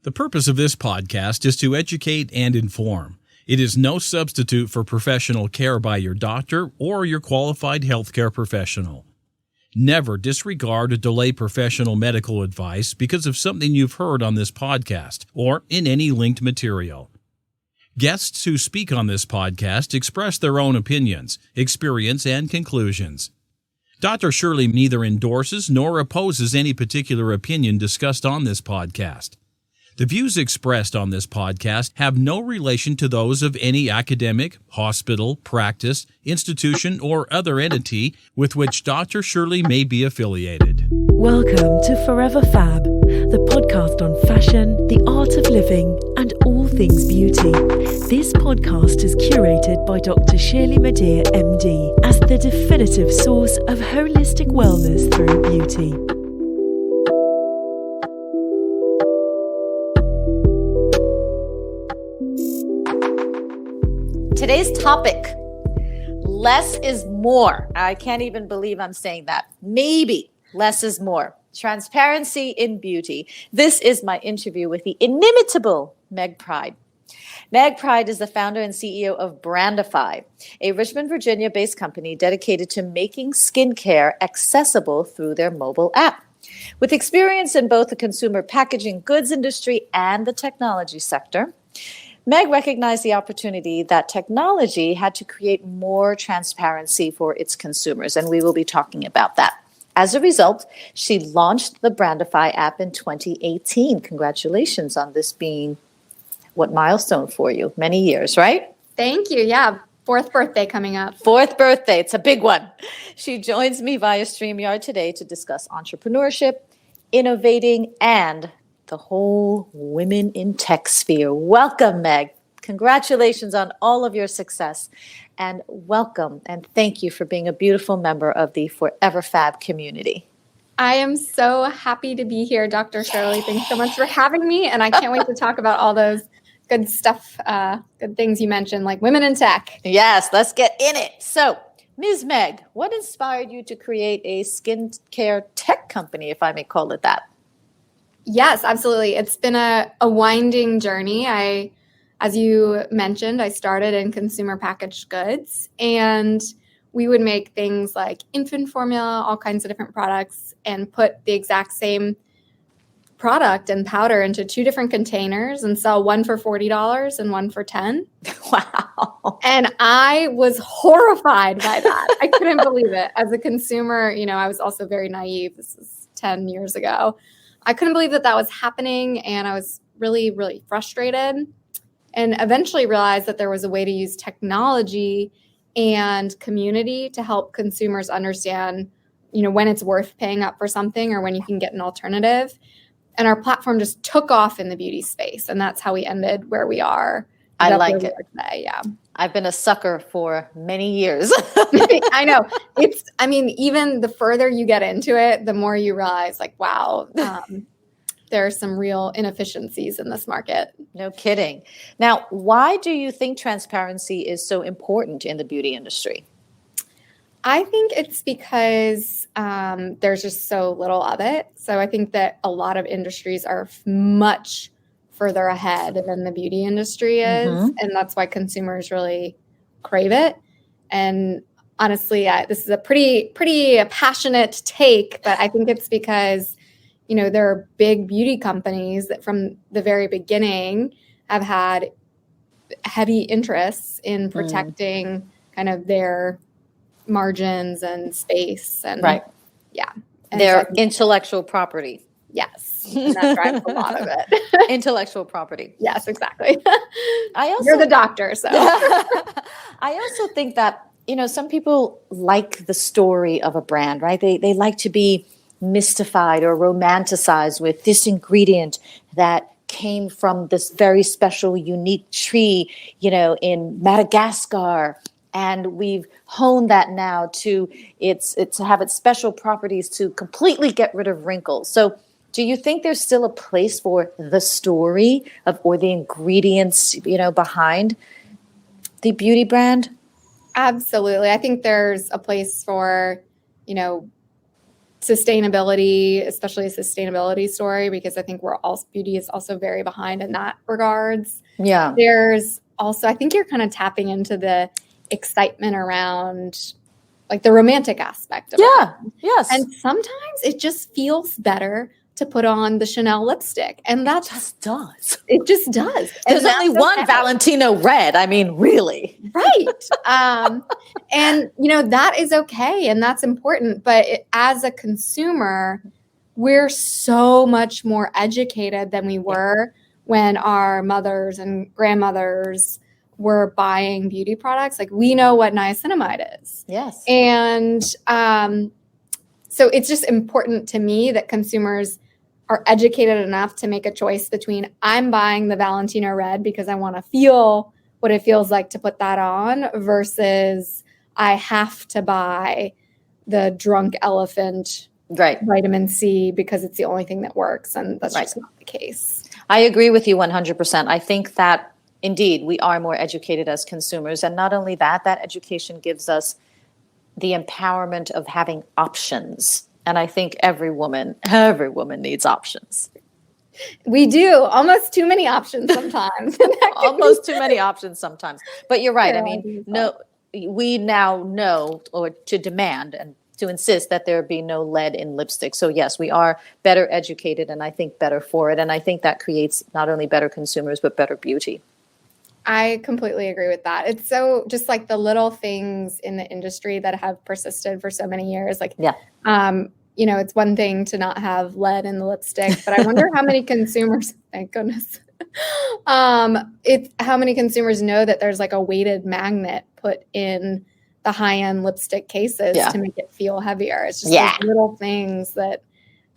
The purpose of this podcast is to educate and inform. It is no substitute for professional care by your doctor or your qualified healthcare professional. Never disregard or delay professional medical advice because of something you've heard on this podcast or in any linked material. Guests who speak on this podcast express their own opinions, experience, and conclusions. Dr. Shirley neither endorses nor opposes any particular opinion discussed on this podcast. The views expressed on this podcast have no relation to those of any academic, hospital, practice, institution, or other entity with which Dr. Shirley may be affiliated. Welcome to Forever F.A.B, the podcast on fashion, the art of living, and all things beauty. This podcast is curated by Dr. Shirley Madeir, MD, as the definitive source of holistic wellness through beauty. Today's topic, less is more. I can't even believe I'm saying that. Maybe less is more. Transparency in beauty. This is my interview with the inimitable Meg Pryde. Meg Pryde is the founder and CEO of Brandify, a Richmond, Virginia-based company dedicated to making skincare accessible through their mobile app. With experience in both the consumer packaging goods industry and the technology sector, Meg recognized the opportunity that technology had to create more transparency for its consumers, and we will be talking about that. As a result, she launched the Brandefy app in 2018. Congratulations on this being what milestone for you? Many years, right? Thank you. Yeah. 4th birthday coming up. 4th birthday. It's a big one. She joins me via Streamyard today to discuss entrepreneurship, innovating, and the whole women in tech sphere. Welcome, Meg. Congratulations on all of your success, and welcome and thank you for being a beautiful member of the Forever F.A.B community. I am so happy to be here, Dr. Shirley. Thanks so much for having me, and I can't wait to talk about all those good stuff, good things you mentioned, like women in tech. Yes, let's get in it. So, Ms. Meg, what inspired you to create a skincare tech company, if I may call it that? Yes, absolutely. It's been a winding journey. As you mentioned, I started in consumer packaged goods, and we would make things like infant formula, all kinds of different products, and put the exact same product and powder into 2 different containers and sell one for $40 and one for $10. Wow. And I was horrified by that. I couldn't believe it. As a consumer, I was also very naive. This is 10 years ago. I couldn't believe that was happening, and I was really, really frustrated, and eventually realized that there was a way to use technology and community to help consumers understand, when it's worth paying up for something or when you can get an alternative. And our platform just took off in the beauty space, and that's how we ended where we are. I like it. Today. Yeah. I've been a sucker for many years. I know. Even the further you get into it, the more you realize, wow, there are some real inefficiencies in this market. No kidding. Now, why do you think transparency is so important in the beauty industry? I think it's because there's just so little of it. So I think that a lot of industries are much further ahead than the beauty industry is. Mm-hmm. And that's why consumers really crave it. And honestly, this is a pretty passionate take, but I think it's because, there are big beauty companies that from the very beginning have had heavy interests in protecting kind of their margins and space. And right. Yeah. And their intellectual property. Yes. And that drives a lot of it. Intellectual property. Yes, exactly. You're the doctor, so. I also think that, some people like the story of a brand, right? They like to be mystified or romanticized with this ingredient that came from this very special, unique tree, in Madagascar. And we've honed that now to have its special properties to completely get rid of wrinkles. So do you think there's still a place for the story or the ingredients, behind the beauty brand? Absolutely. I think there's a place for, sustainability, especially a sustainability story, because I think beauty is also very behind in that regards. Yeah. There's also, I think you're kind of tapping into the excitement around like the romantic aspect of it. Yes. And sometimes it just feels better to put on the Chanel lipstick. And that just does. It just does. There's only one Valentino red. I mean, really. Right. And, that is okay. And that's important. But as a consumer, we're so much more educated than we were when our mothers and grandmothers were buying beauty products. Like, we know what niacinamide is. Yes. And so it's just important to me that consumers are educated enough to make a choice between I'm buying the Valentino red because I want to feel what it feels like to put that on versus I have to buy the drunk elephant vitamin C because it's the only thing that works. And that's just not the case. I agree with you 100%. I think that indeed we are more educated as consumers. And not only that, that education gives us the empowerment of having options. And I think every woman needs options. We do. Almost too many options sometimes. Almost too many options sometimes. But you're right. I mean, we now know, or to demand and to insist that there be no lead in lipstick. So yes, we are better educated and I think better for it. And I think that creates not only better consumers, but better beauty. I completely agree with that. It's so just like the little things in the industry that have persisted for so many years. Like, it's one thing to not have lead in the lipstick, but I wonder how many consumers, thank goodness, how many consumers know that there's like a weighted magnet put in the high-end lipstick cases to make it feel heavier. It's just those little things that,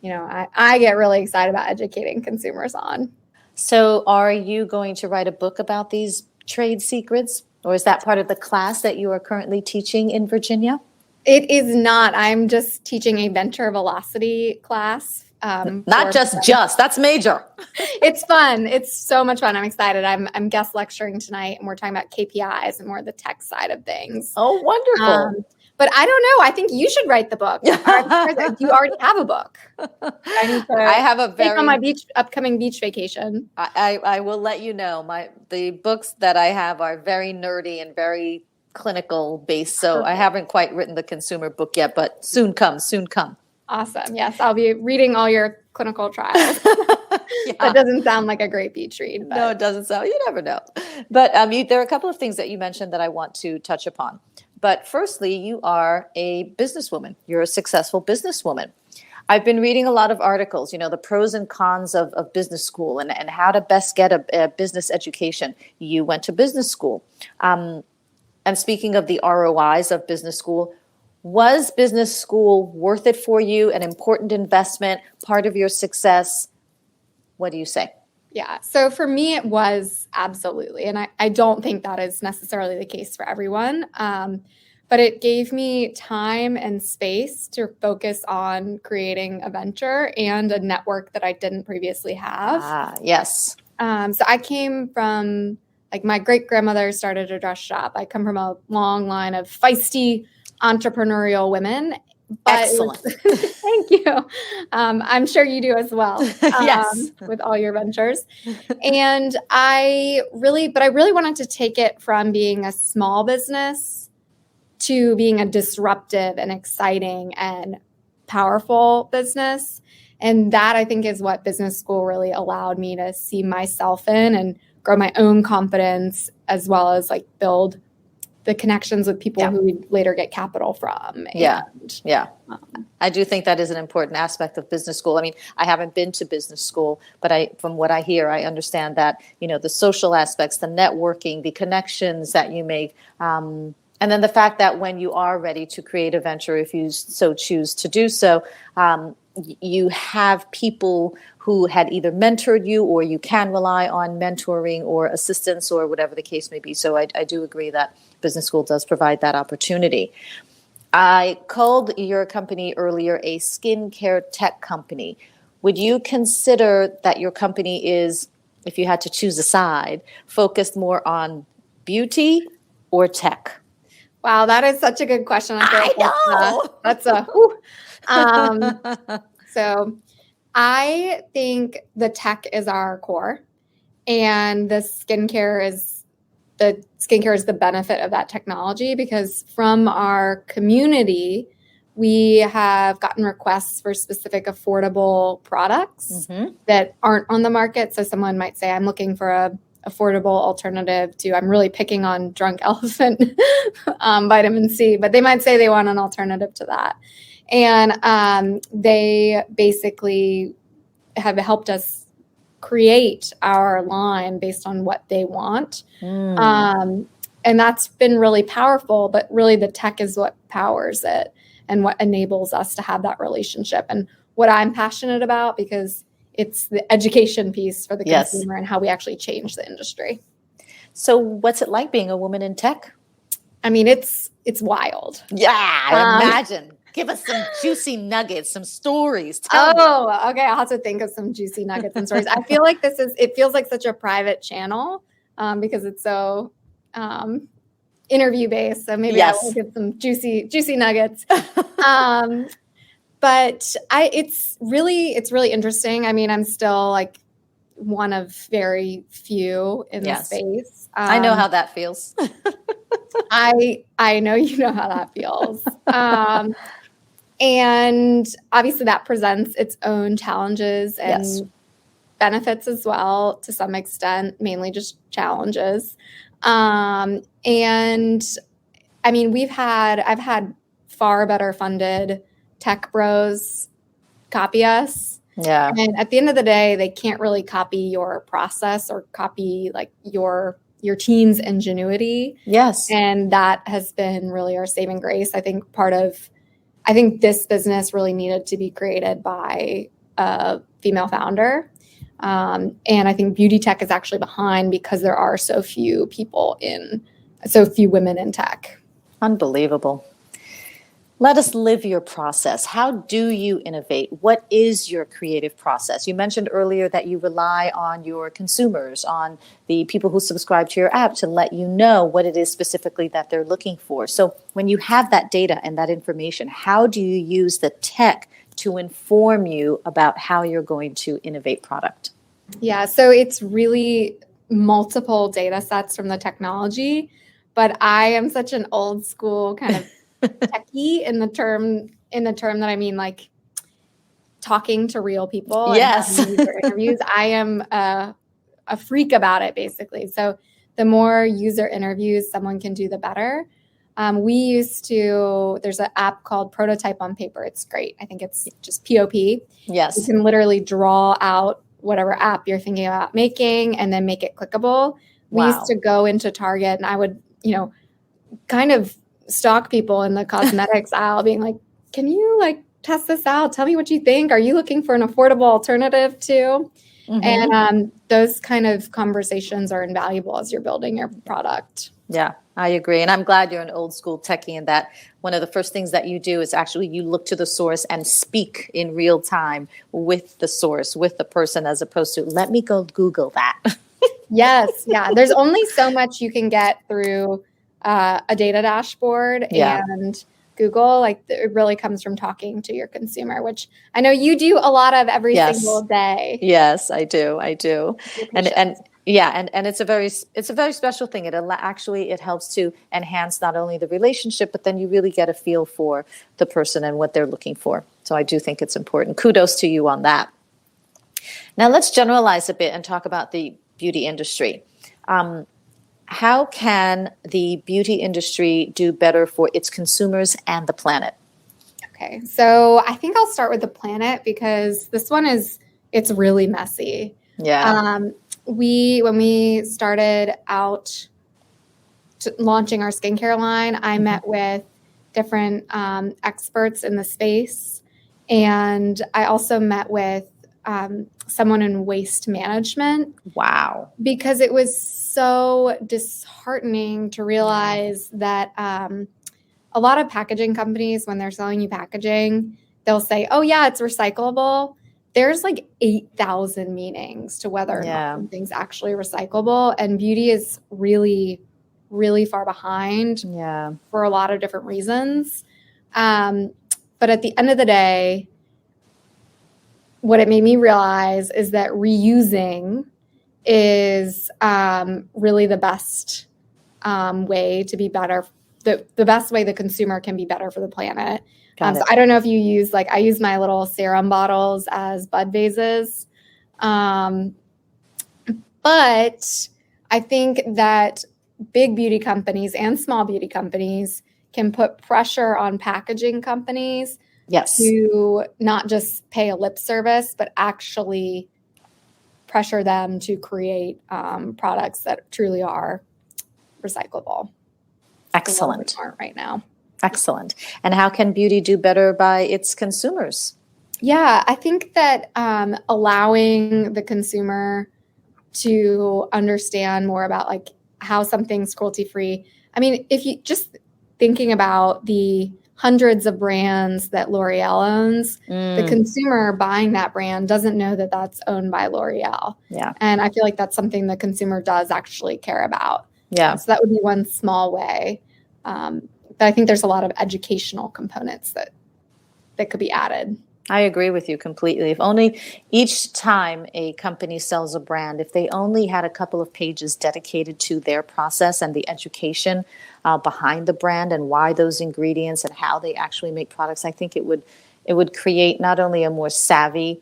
I get really excited about educating consumers on. So are you going to write a book about these trade secrets, or is that part of the class that you are currently teaching in Virginia? It is not. I'm just teaching a venture velocity class. Not just, that's major. It's fun. It's so much fun. I'm excited. I'm guest lecturing tonight and we're talking about KPIs and more the tech side of things. Oh, wonderful. But I don't know. I think you should write the book. You already have a book. I have a very on my upcoming beach vacation. I will let you know. The books that I have are very nerdy and very clinical based. So I haven't quite written the consumer book yet, but soon come. Awesome. Yes, I'll be reading all your clinical trials. That doesn't sound like a great beach read. But. No, it doesn't sound. You never know. But there are a couple of things that you mentioned that I want to touch upon. But firstly, you are a businesswoman. You're a successful businesswoman. I've been reading a lot of articles, the pros and cons of business school and how to best get a business education. You went to business school. And speaking of the ROIs of business school, was business school worth it for you, an important investment, part of your success? What do you say? Yeah. So for me, it was absolutely. And I don't think that is necessarily the case for everyone. But it gave me time and space to focus on creating a venture and a network that I didn't previously have. Yes. So I came from, like, my great-grandmother started a dress shop. I come from a long line of feisty entrepreneurial women. Excellent. Thank you. I'm sure you do as well. Yes. With all your ventures. And I really wanted to take it from being a small business to being a disruptive and exciting and powerful business. And that, I think, is what business school really allowed me to see myself in and grow my own confidence, as well as like build the connections with people who we later get capital from. I do think that is an important aspect of business school. I mean, I haven't been to business school, but from what I hear, I understand that, the social aspects, the networking, the connections that you make, and then the fact that when you are ready to create a venture, if you so choose to do so, you have people who had either mentored you, or you can rely on mentoring or assistance or whatever the case may be. So I do agree that business school does provide that opportunity. I called your company earlier a skincare tech company. Would you consider that your company is, if you had to choose a side, focused more on beauty or tech? Wow, that is such a good question. I know. That's So I think the tech is our core, and the skincare is the benefit of that technology, because from our community, we have gotten requests for specific affordable products that aren't on the market. So someone might say, I'm looking for a affordable alternative to, I'm really picking on Drunk Elephant vitamin C, but they might say they want an alternative to that. And they basically have helped us create our line based on what they want. And that's been really powerful, but really the tech is what powers it and what enables us to have that relationship, and what I'm passionate about, because it's the education piece for the consumer and how we actually change the industry. So what's it like being a woman in tech? I mean, it's wild. Yeah, imagine. Give us some juicy nuggets, some stories. Okay. I'll have to think of some juicy nuggets and stories. I feel like it feels like such a private channel because it's so interview based. So maybe I will get some juicy nuggets. But it's really interesting. I mean, I'm still like one of very few in the space. I know how that feels. I know you know how that feels. And obviously that presents its own challenges and benefits as well, to some extent, mainly just challenges. And I mean, I've had far better funded tech bros copy us. Yeah. And at the end of the day, they can't really copy your process or copy like your team's ingenuity. Yes. And that has been really our saving grace. I think this business really needed to be created by a female founder. And I think beauty tech is actually behind because there are so few women in tech. Unbelievable. Let us live your process. How do you innovate? What is your creative process? You mentioned earlier that you rely on your consumers, on the people who subscribe to your app to let you know what it is specifically that they're looking for. So when you have that data and that information, how do you use the tech to inform you about how you're going to innovate product? Yeah, so it's really multiple data sets from the technology, but I am such an old school kind of techie in the term that I mean, like talking to real people. Yes. And user interviews. I am a freak about it, basically. So the more user interviews someone can do, the better. There's an app called Prototype on Paper. It's great. I think it's just POP. Yes. You can literally draw out whatever app you're thinking about making and then make it clickable. We used to go into Target and I would, kind of stalk people in the cosmetics aisle being like, can you like test this out? Tell me what you think. Are you looking for an affordable alternative too? And those kind of conversations are invaluable as you're building your product. Yeah, I agree. And I'm glad you're an old school techie in that one of the first things that you do is actually you look to the source and speak in real time with the source, with the person, as opposed to let me go Google that. Yes. Yeah. There's only so much you can get through a data dashboard and Google. Like it really comes from talking to your consumer, which I know you do a lot of every single day. Yes, I do. And it's a very special thing. It helps to enhance not only the relationship, but then you really get a feel for the person and what they're looking for. So I do think it's important. Kudos to you on that. Now let's generalize a bit and talk about the beauty industry. How can the beauty industry do better for its consumers and the planet? Okay, so I think I'll start with the planet because this one it's really messy. Yeah. When we started out launching our skincare line, I met with different experts in the space, and I also met with someone in waste management. Wow. Because it was so disheartening to realize that a lot of packaging companies, when they're selling you packaging, they'll say, oh yeah, it's recyclable. There's like 8,000 meanings to whether or not something's actually recyclable. And beauty is really, really far behind for a lot of different reasons. But at the end of the day, what it made me realize is that reusing is really the best way to be better, the best way the consumer can be better for the planet. So I don't know if you use, like, I use my little serum bottles as bud vases. But I think that big beauty companies and small beauty companies can put pressure on packaging companies to not just pay a lip service, but actually pressure them to create products that truly are recyclable. Excellent. Aren't right now. Excellent. And how can beauty do better by its consumers? Yeah, I think that allowing the consumer to understand more about, like, how something's cruelty-free. I mean, if you just thinking about the hundreds of brands that L'Oreal owns, the consumer buying that brand doesn't know that that's owned by L'Oreal. Yeah. And I feel like that's something the consumer does actually care about. Yeah. So that would be one small way. But I think there's a lot of educational components that could be added. I agree with you completely. If only each time a company sells a brand, if they only had a couple of pages dedicated to their process and the education behind the brand and why those ingredients and how they actually make products, I think it would create not only a more savvy,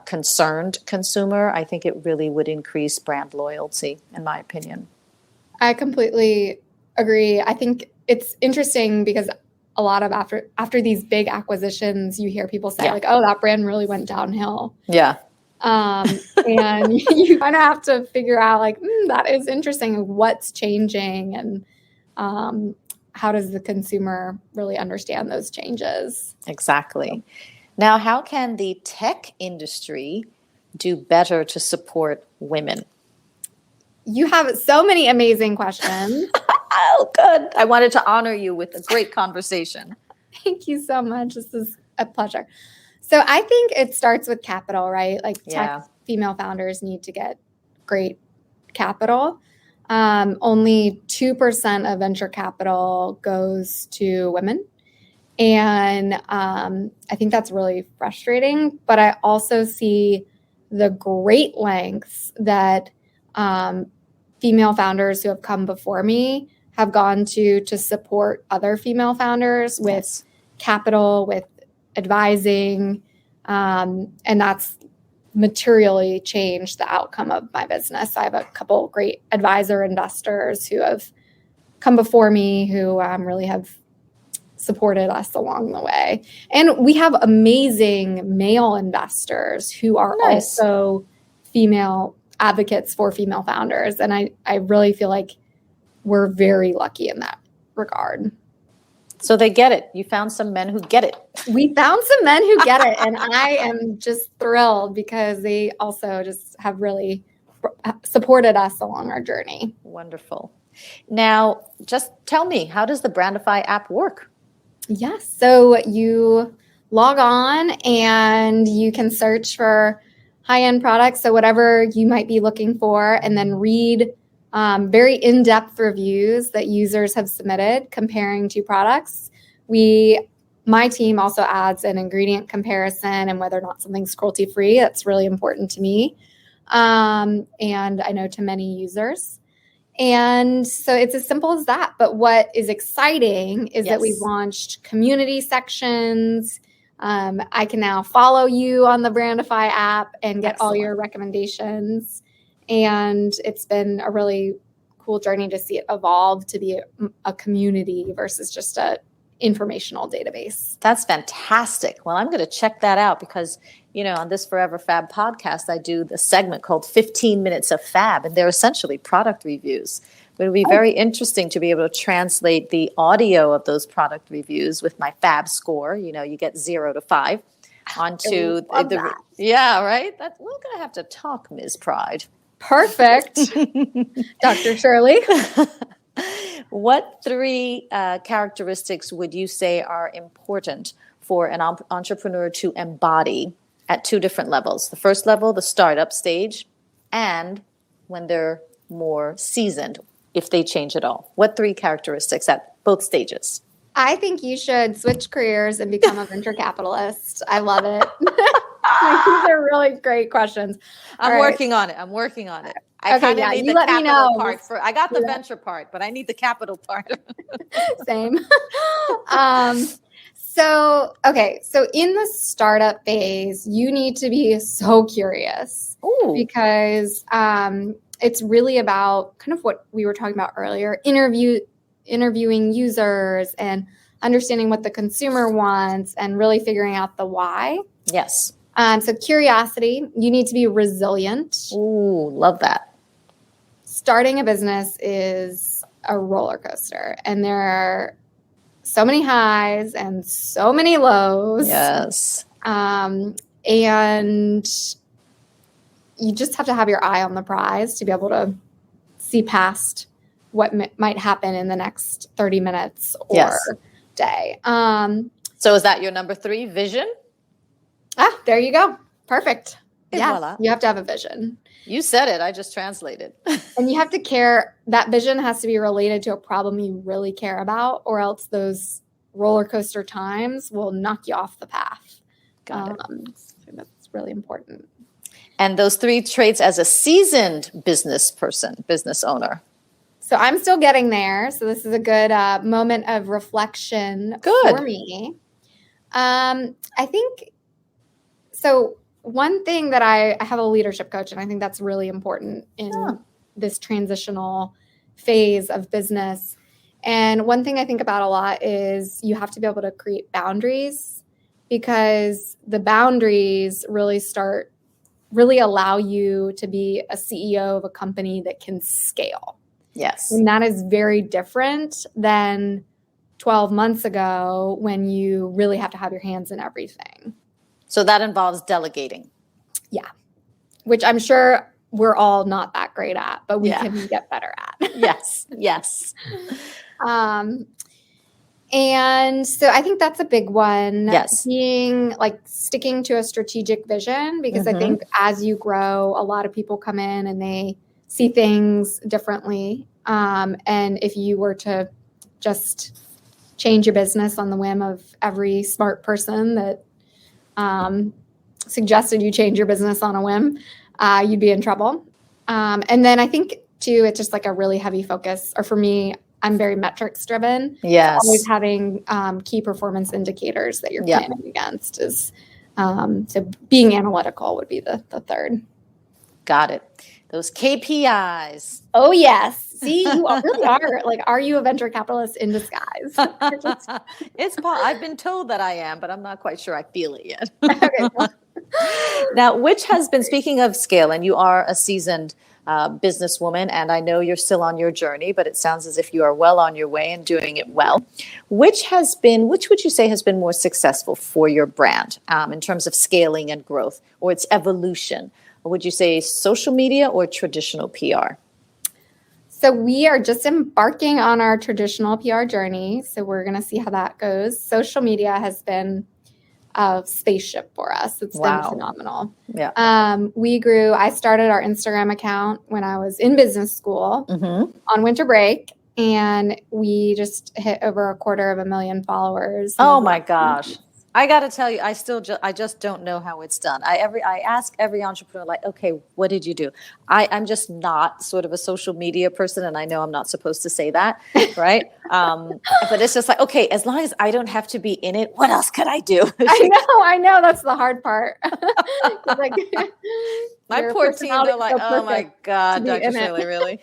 concerned consumer, I think it really would increase brand loyalty, in my opinion. I completely agree. I think it's interesting because a lot of after these big acquisitions, you hear people say, like, oh, that brand really went downhill. Yeah. And you kind of have to figure out, like, that is interesting. What's changing, and how does the consumer really understand those changes? Exactly. Now, how can the tech industry do better to support women? You have so many amazing questions. Oh, good. I wanted to honor you with a great conversation. Thank you so much. This is a pleasure. So I think it starts with capital, right? Like, tech female founders need to get great capital. Only 2% of venture capital goes to women. And I think that's really frustrating. But I also see the great lengths that female founders who have come before me have gone to support other female founders with capital, with advising, and that's materially changed the outcome of my business. I have a couple great advisor investors who have come before me who really have supported us along the way. And we have amazing male investors who are also female advocates for female founders. And I really feel like we're very lucky in that regard. So they get it. You found some men who get it. We found some men who get it. And I am just thrilled because they also just have really supported us along our journey. Wonderful. Now, just tell me, how does the Brandify app work? Yes. So you log on and you can search for high-end products. So whatever you might be looking for, and then read very in-depth reviews that users have submitted comparing two products. My team also adds an ingredient comparison and whether or not something's cruelty-free. That's really important to me. And I know to many users. And so it's as simple as that. But what is exciting is that we've launched community sections. I can now follow you on the Brandefy app and get all your recommendations. And it's been a really cool journey to see it evolve to be a community versus just a informational database. That's fantastic. Well, I'm going to check that out because, on this Forever F.A.B podcast, I do the segment called 15 Minutes of Fab, and they're essentially product reviews. It would be very interesting to be able to translate the audio of those product reviews with my F.A.B score. You get 0 to 5 onto the. Yeah, right. We're going to have to talk, Ms. Pryde. Perfect. Dr. Shirley. What 3 characteristics would you say are important for an entrepreneur to embody at 2 different levels? The first level, the startup stage, and when they're more seasoned, if they change at all. What 3 characteristics at both stages? I think you should switch careers and become a venture capitalist. I love it. These are really great questions. I'm working on it. I kind of need the capital part for. I got the venture part, but I need the capital part. Same. So in the startup phase, you need to be so curious. Ooh. Because it's really about kind of what we were talking about earlier, interviewing users and understanding what the consumer wants and really figuring out the why. Yes. So curiosity, you need to be resilient. Ooh, love that. Starting a business is a roller coaster, and there are so many highs and so many lows. Yes. And you just have to have your eye on the prize to be able to see past what might happen in the next 30 minutes or day. So is that your number 3, vision? There you go. Perfect. Yeah, voila. You have to have a vision. You said it. I just translated. And you have to care. That vision has to be related to a problem you really care about, or else those roller coaster times will knock you off the path. Got it. So that's really important. And those 3 traits as a seasoned business owner. So I'm still getting there. So this is a good moment of reflection for me. I think, so one thing that I have a leadership coach, and I think that's really important in this transitional phase of business. And one thing I think about a lot is you have to be able to create boundaries, because the boundaries really allow you to be a CEO of a company that can scale. Yes. And that is very different than 12 months ago when you really have to have your hands in everything. So that involves delegating. Yeah. Which I'm sure we're all not that great at, but we can get better at. Yes. Yes. And so I think that's a big one. Yes. Sticking to a strategic vision, because I think as you grow, a lot of people come in and they see things differently. And if you were to just change your business on the whim of every smart person that suggested you change your business on a whim, you'd be in trouble. And then I think too, it's just like a really heavy focus, or for me, I'm very metrics driven. Yes. So always having key performance indicators that you're planning against is, so being analytical would be the third. Got it. Those KPIs. Oh, yes. See, you really are are you a venture capitalist in disguise? I've been told that I am, but I'm not quite sure I feel it yet. Okay, well. Now, which has been, speaking of scale, and you are a seasoned businesswoman, and I know you're still on your journey, but it sounds as if you are well on your way and doing it well. Which would you say has been more successful for your brand in terms of scaling and growth, or its evolution? Or would you say social media or traditional PR? So we are just embarking on our traditional PR journey. So we're going to see how that goes. Social media has been a spaceship for us. It's been phenomenal. Yeah. I started our Instagram account when I was in business school on winter break, and we just hit over 250,000 followers. Oh my gosh. I got to tell you, I just don't know how it's done. I ask every entrepreneur, like, okay, what did you do? I'm just not sort of a social media person, and I know I'm not supposed to say that, right? But it's just like, okay, as long as I don't have to be in it, what else could I do? I know, that's the hard part. My poor team, they're like, oh my God, Dr. Shirley, really?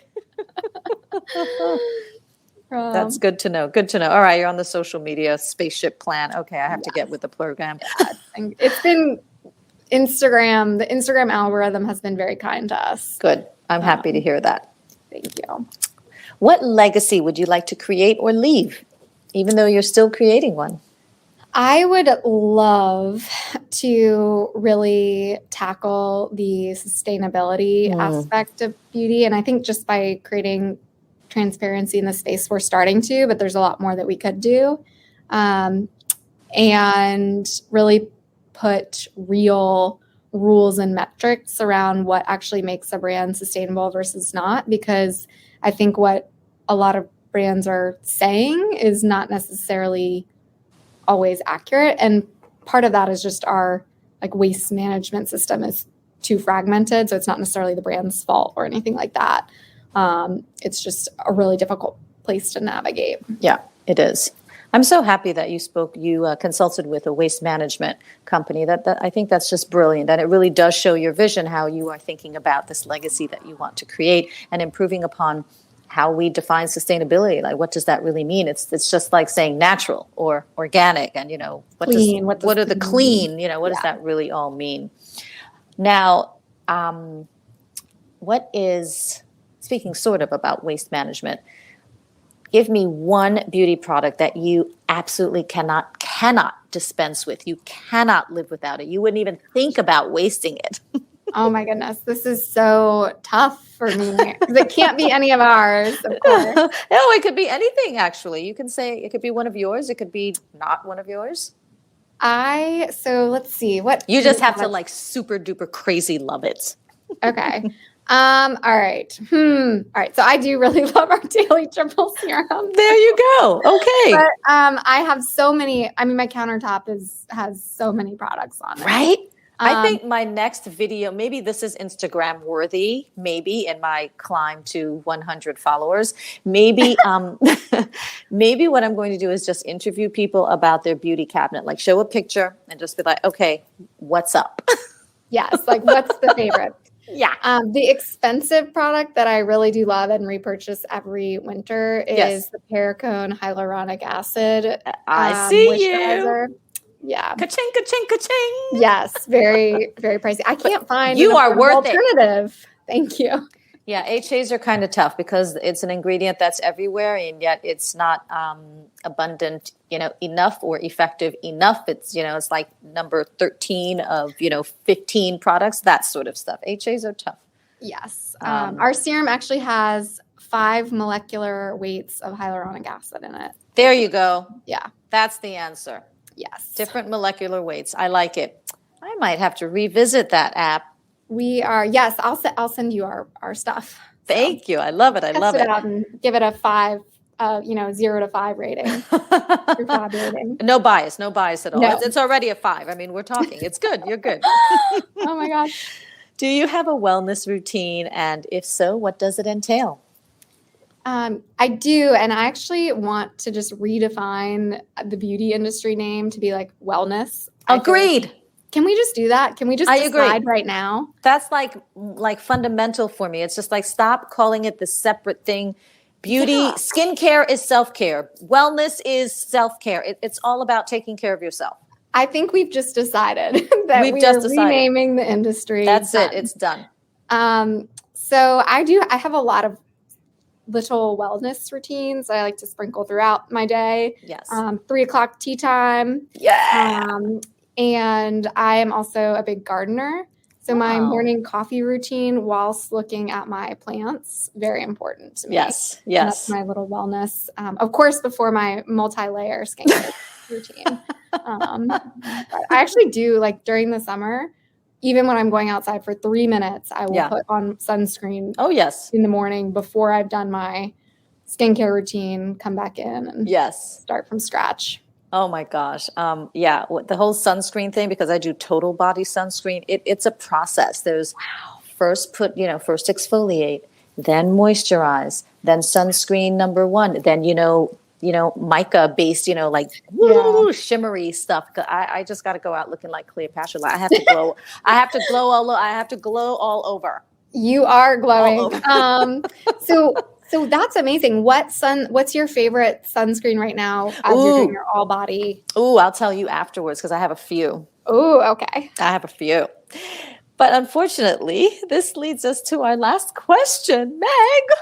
That's good to know. Good to know. All right, you're on the social media spaceship plan. Okay, I have to get with the program. It's been Instagram. The Instagram algorithm has been very kind to us. Good. I'm happy to hear that. Thank you. What legacy would you like to create or leave, even though you're still creating one? I would love to really tackle the sustainability aspect of beauty. And I think just by creating transparency in the space, we're starting to, but there's a lot more that we could do. And really put real rules and metrics around what actually makes a brand sustainable versus not. Because I think what a lot of brands are saying is not necessarily always accurate. And part of that is just our like waste management system is too fragmented. So it's not necessarily the brand's fault or anything like that. It's just a really difficult place to navigate. Yeah, it is. I'm so happy that you consulted with a waste management company. That I think that's just brilliant. And it really does show your vision, how you are thinking about this legacy that you want to create and improving upon how we define sustainability. Like, what does that really mean? It's just like saying natural or organic, and Clean. What are the clean? What does that really all mean? Now, what is, speaking sort of about waste management, give me one beauty product that you absolutely cannot dispense with. You cannot live without it. You wouldn't even think about wasting it. Oh my goodness, this is so tough for me because it can't be any of ours, of course. No, it could be anything, actually. You can say it could be one of yours. It could be not one of yours. So let's see. What you just have to like super duper crazy love it. Okay. All right. All right. So I do really love our daily triple serum. There you go. Okay. But I have so many. I mean, my countertop has so many products on it. Right. I think my next video, maybe this is Instagram worthy, maybe in my climb to 100 followers. Maybe maybe what I'm going to do is just interview people about their beauty cabinet, like show a picture and just be like, okay, what's up? Yes. Like, what's the favorite? Yeah. The expensive product that I really do love and repurchase every winter is the Perricone hyaluronic acid. I see moisturizer. you. Yeah. Ka-ching, ka-ching, ka-ching. Yes. Very, very pricey. I can't find you are worth alternative. Thank you. Yeah. HAs are kind of tough because it's an ingredient that's everywhere, and yet it's not abundant, enough or effective enough. It's, it's like number 13 of, 15 products, that sort of stuff. HAs are tough. Yes. Our serum actually has 5 molecular weights of hyaluronic acid in it. There you go. Yeah. That's the answer. Yes. Different molecular weights. I like it. I might have to revisit that app. We are. Yes. I'll send you our stuff. Thank you. I love it. I love it. Test it out and give it a 5, 0 to 5 rating. 5 rating. No bias at all. No. It's already a 5. I mean, we're talking. It's good. You're good. Oh my gosh. Do you have a wellness routine? And if so, what does it entail? I do. And I actually want to just redefine the beauty industry name to be like wellness. Agreed. Can we just do that? Can we just decide right now? That's like fundamental for me. It's just like, stop calling it the separate thing. Beauty, skincare is self-care. Wellness is self-care. It's all about taking care of yourself. I think we've just decided that we're renaming the industry. That's it. It's done. So I have a lot of little wellness routines I like to sprinkle throughout my day. Yes. 3:00 tea time. Yeah. And I am also a big gardener. So my morning coffee routine whilst looking at my plants, very important to me. Yes. And that's my little wellness. Of course, before my multi-layer skincare routine. But I actually do, like, during the summer, even when I'm going outside for 3 minutes, I will put on sunscreen. Oh, yes. In the morning before I've done my skincare routine, come back in and start from scratch. Oh my gosh. The whole sunscreen thing, because I do total body sunscreen, it's a process. There's first exfoliate, then moisturize, then sunscreen number 1, then, mica based, shimmery stuff. I just got to go out looking like Cleopatra. I have to glow. I have to glow all over. You are glowing. So that's amazing. What's your favorite sunscreen right now as you're doing your all body? Ooh, I'll tell you afterwards because I have a few. Ooh, okay. I have a few. But unfortunately, this leads us to our last question. Meg.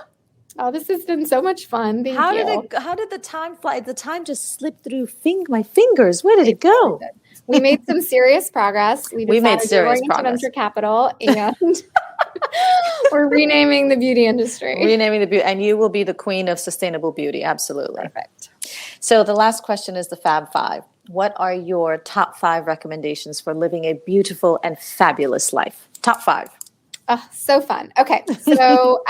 Oh, this has been so much fun. Thank you. How did the time fly? The time just slipped through my fingers. Where did it go? We made some serious progress. We made serious progress. Venture capital, and we're renaming the beauty industry. And you will be the queen of sustainable beauty. Absolutely. Perfect. So the last question is the Fab 5. What are your top 5 recommendations for living a beautiful and fabulous life? Top 5. So fun. Okay. So,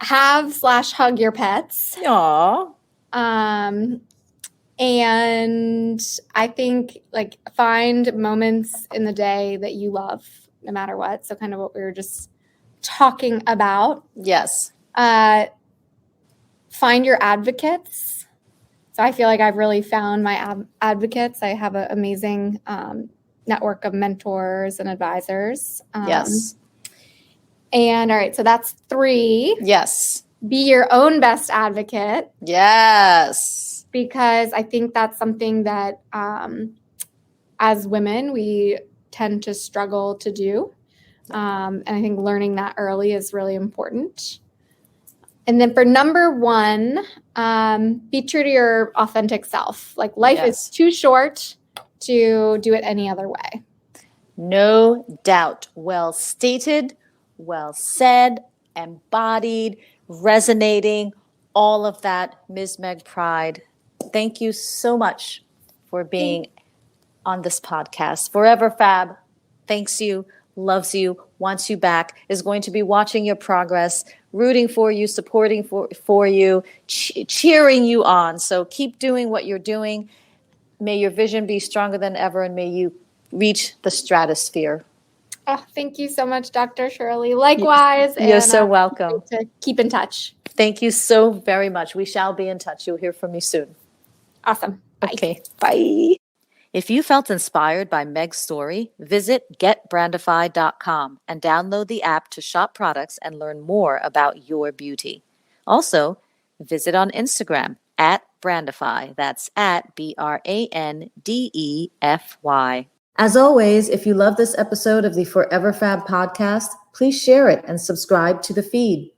have/hug your pets. Aw. And I think like find moments in the day that you love no matter what. So kind of what we were just talking about. Yes. Find your advocates. So I feel like I've really found my advocates. I have an amazing network of mentors and advisors. Yes. And all right, so that's 3. Yes. Be your own best advocate. Yes. Because I think that's something that as women, we tend to struggle to do. And I think learning that early is really important. And then for number 1, be true to your authentic self. Like life is too short to do it any other way. No doubt. Well stated, well said, embodied, resonating, all of that. Ms. Meg Pryde, thank you so much for being on this podcast. Forever F.A.B. thanks you, loves you, wants you back, is going to be watching your progress, rooting for you, supporting for you, cheering you on. So keep doing what you're doing. May your vision be stronger than ever, and may you reach the stratosphere. Oh, thank you so much, Dr. Shirley. Likewise. You're so welcome. To keep in touch. Thank you so very much. We shall be in touch. You'll hear from me soon. Awesome. Bye. Okay. Bye. If you felt inspired by Meg's story, visit getbrandify.com and download the app to shop products and learn more about your beauty. Also, visit on Instagram at Brandify. That's at BRANDEFY. As always, if you love this episode of the Forever F.A.B. podcast, please share it and subscribe to the feed.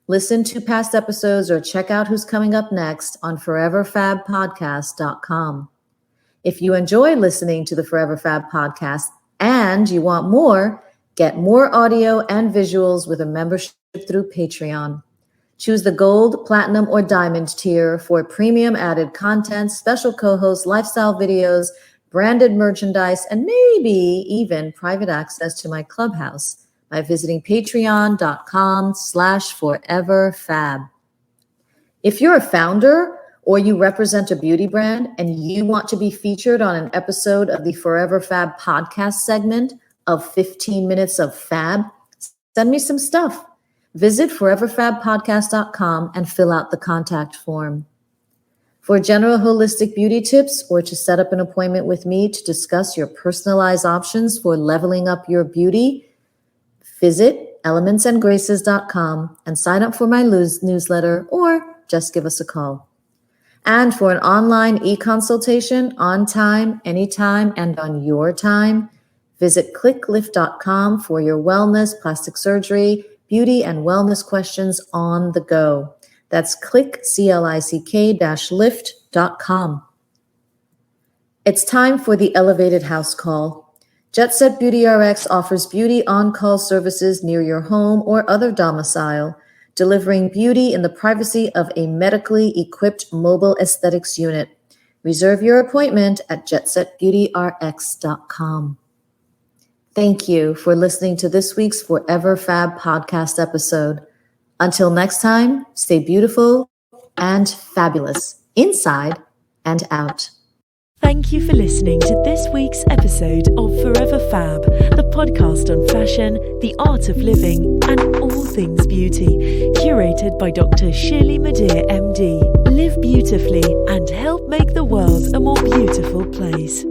Listen to past episodes or check out who's coming up next on foreverfabpodcast.com. If you enjoy listening to the Forever F.A.B. podcast and you want more, get more audio and visuals with a membership through Patreon. Choose the gold, platinum, or diamond tier for premium added content, special co-hosts, lifestyle videos, branded merchandise, and maybe even private access to my clubhouse by visiting patreon.com/foreverfab. If you're a founder or you represent a beauty brand and you want to be featured on an episode of the Forever F.A.B. podcast segment of 15 minutes of fab, send me some stuff. Visit foreverfabpodcast.com and fill out the contact form. For general holistic beauty tips or to set up an appointment with me to discuss your personalized options for leveling up your beauty, visit elementsandgraces.com and sign up for my newsletter or just give us a call. And for an online e-consultation on time, anytime, and on your time, visit clicklift.com for your wellness, plastic surgery, beauty, and wellness questions on the go. That's click-lift.com. It's time for the Elevated House Call. Jet Set Beauty RX offers beauty on-call services near your home or other domicile, delivering beauty in the privacy of a medically equipped mobile aesthetics unit. Reserve your appointment at jetsetbeautyrx.com. Thank you for listening to this week's Forever F.A.B. podcast episode. Until next time, stay beautiful and fabulous, inside and out. Thank you for listening to this week's episode of Forever F.A.B., the podcast on fashion, the art of living, and all things beauty, curated by Dr. Shirley Madej, MD. Live beautifully and help make the world a more beautiful place.